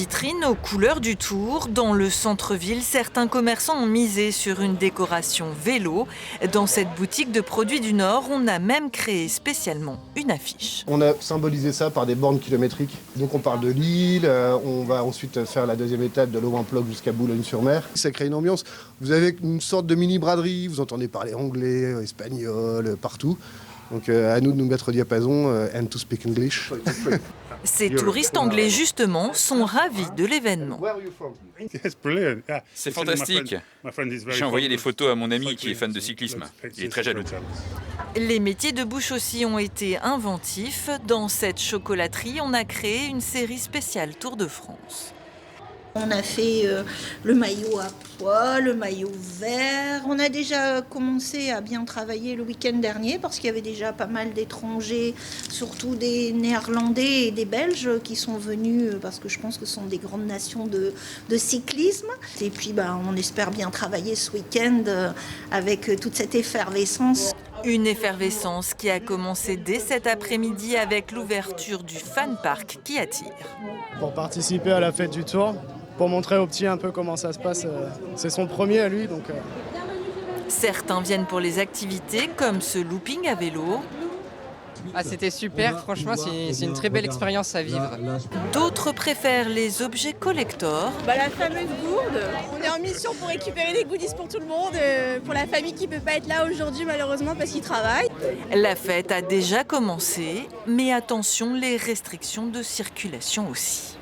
Vitrine aux couleurs du Tour. Dans le centre-ville, certains commerçants ont misé sur une décoration vélo. Dans cette boutique de produits du Nord, on a même créé spécialement une affiche. On a symbolisé ça par des bornes kilométriques. Donc on parle de Lille, on va ensuite faire la deuxième étape de l'Owain-Plock jusqu'à Boulogne-sur-Mer. Ça crée une ambiance. Vous avez une sorte de mini-braderie, vous entendez parler anglais, espagnol, partout. Donc à nous de nous mettre au diapason and to speak English. Ces touristes anglais, justement, sont ravis de l'événement. C'est fantastique. J'ai envoyé des photos à mon ami qui est fan de cyclisme. Il est très jaloux. Les métiers de bouche aussi ont été inventifs. Dans cette chocolaterie, on a créé une série spéciale Tour de France. On a fait le maillot à pois, le maillot vert. On a déjà commencé à bien travailler le week-end dernier parce qu'il y avait déjà pas mal d'étrangers, surtout des Néerlandais et des Belges qui sont venus parce que je pense que ce sont des grandes nations de cyclisme. Et puis on espère bien travailler ce week-end avec toute cette effervescence. Une effervescence qui a commencé dès cet après-midi avec l'ouverture du Fan Park qui attire. Pour participer à la fête du Tour, pour montrer aux petits un peu comment ça se passe. C'est son premier à lui, donc... Certains viennent pour les activités comme ce looping à vélo. Ah, c'était super, franchement c'est une très belle expérience à vivre. D'autres préfèrent les objets collector. La fameuse gourde. On est en mission pour récupérer des goodies pour tout le monde, pour la famille qui ne peut pas être là aujourd'hui malheureusement parce qu'ils travaillent. La fête a déjà commencé, mais attention, les restrictions de circulation aussi.